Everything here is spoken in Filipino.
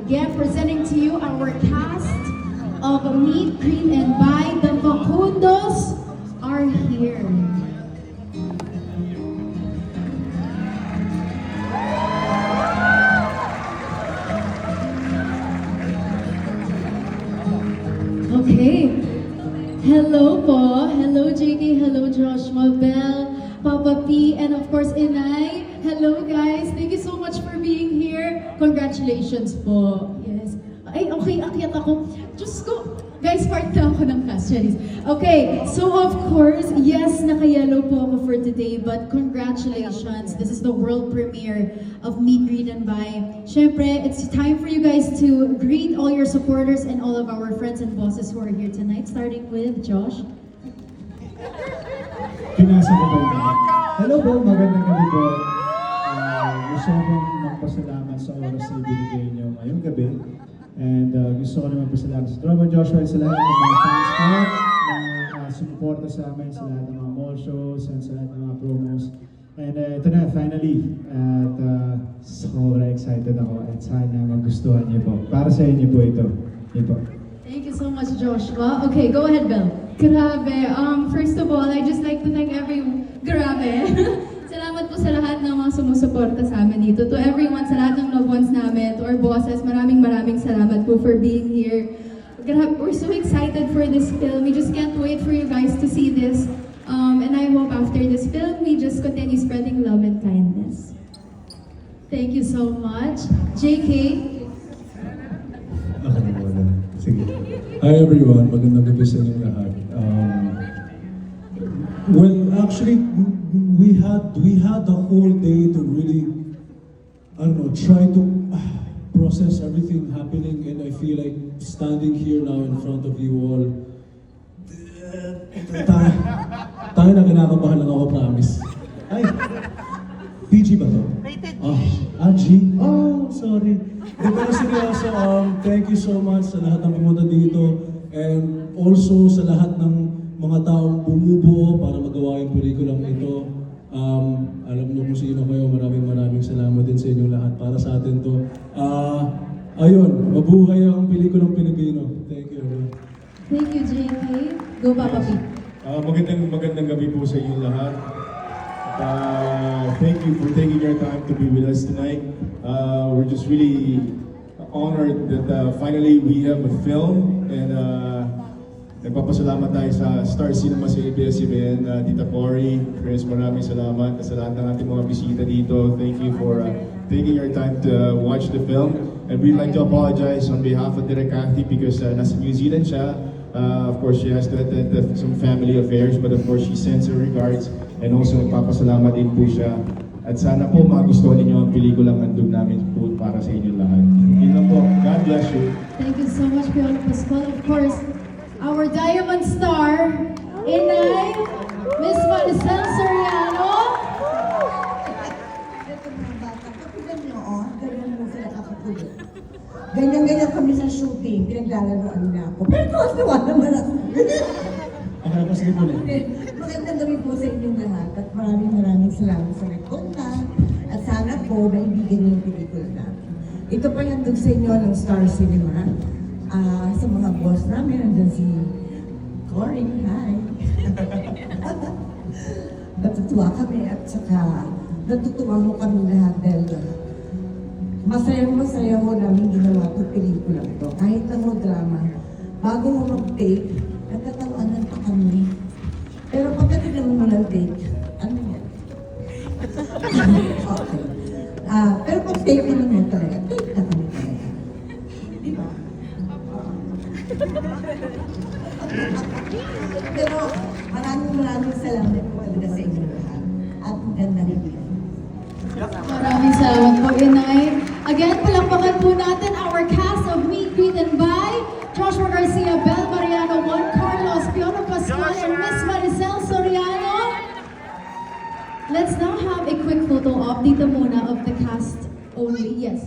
Again, presenting to you our cast of Meet, Greet, and Buy. The Facundos are here. Okay. Hello po. Hello JK. Hello Joshua Bell, Papa P, and of course Inay. Hello guys. Thank you so much for being here. Congratulations po. Yes. Ay, okay. Akyat ako. Diyos ko. Guys, part na ako ng cast. Okay. So of course, yes, naka-yellow po ako for today, but congratulations. This is the world premiere of Meet, Greet, and Buy. Syempre, it's time for you guys to greet all your supporters and all of our friends and bosses who are here tonight, starting with Josh. Pinasa ko ba yun? Hello po, magandang gabi po. Gusto ko pong magpasalamat sa oras na ibinigay niyo ngayong gabi. And gusto ko naman pasalamat sa Drama Joshua at sa lahat ng mga fans ko na sumuporta sa amin sa lahat ng mga mall shows and sa lahat ng mga promos. And ito na, finally. At sobrang excited ako at sana magustuhan niyo po. Para sa inyo po ito. Ito po. Thank you so much, Joshua. Okay, go ahead, Belle. Grabe. First of all, I just like to thank everyone. Grabe. Salamat po sa lahat ng mga sumusuporta sa amin dito. To everyone, sa lahat ng loved ones namin, to our bosses, maraming salamat po for being here. Grabe, we're so excited for this film. We just can't wait for you guys to see this. And I hope after this film, we just continue spreading love and kindness. Thank you so much. JK? Sige. Hi everyone, magandang gabi sa inyong lahat. Well, actually, we had the whole day to really, I don't know, try to process everything happening, and I feel like standing here now in front of you all. Tayo na kinakabahan lang ako, promise. Ay, PG ba to? G? Oh, sorry. Pero seryoso, thank you so much sa lahat ng pumunta dito, and also sa lahat ng mga taong bumubuo para magawa yung pelikulang ito. Alam niyo kung sino kayo, maraming salamat din sa inyong lahat. Para sa atin to. Ayun, mabuhay ang pelikulang Pilipino. Thank you everyone. Thank you, JK. Go, Papa P. Magandang gabi po sa inyo lahat. Thank you for taking your time to be with us tonight. We're just really honored that finally we have a film, and nagpapasalamat tayo sa Star Cinema sa ABS-CBN, Tita Cory, Chris, maraming salamat sa lahat ng ating mga bisita dito. Thank you for taking your time to watch the film. And we'd like to apologize on behalf of Direk Cathy because nasa New Zealand siya. Of course, she has to attend some family affairs, but of course, she sends her regards. And also, nagpapasalamat din po siya. At sana po magustuhan ninyo ang pelikulang handog namin po para sa inyo lahat. Yun lang po. God bless you. Thank you so much, Piolo Pascual. Of course, our Diamond Star, Inay, Miss Maricel Soriano. Ito mga bata, kapilan nyo, ganyan mo sila kakapulit. Ganyan-ganyan kami sa shooting, pinaglalaroan na ako. Pero kawasawa naman ako. Okay, pa sige po na. Magandang gabi po sa inyong lahat at maraming salamat sa nagpunta. At sana po, maibigan niyo yung pelikula namin. Ito pa yung handog sa inyo ng Star Cinema. Sa mga boss namin, nandiyan si Cory, hi! Natutuwa kami at saka natutuwa mo kami lahat dahil masaya mo namin ginawa itong pelikula ito. Kahit lang mo drama, bago mo mag-take, nagtatawanan pa kami. Pero pagdating naman mo ng take, ano yan? Okay. Pero pag take naman mo talaga, take na kami talaga. Di ba? Pero maraming salamat po talaga sa inyo lahat. At maganda rin. Maraming salamat po, Inay. Again, palakpakan po natin our cast of Meet, Greet, and Buy. Joshua Garcia, Bel Mariano, Juan Carlos, Piolo Pascual, and Miss Maricel Soriano. Let's now have a quick photo op dito muna of the cast only. Yes.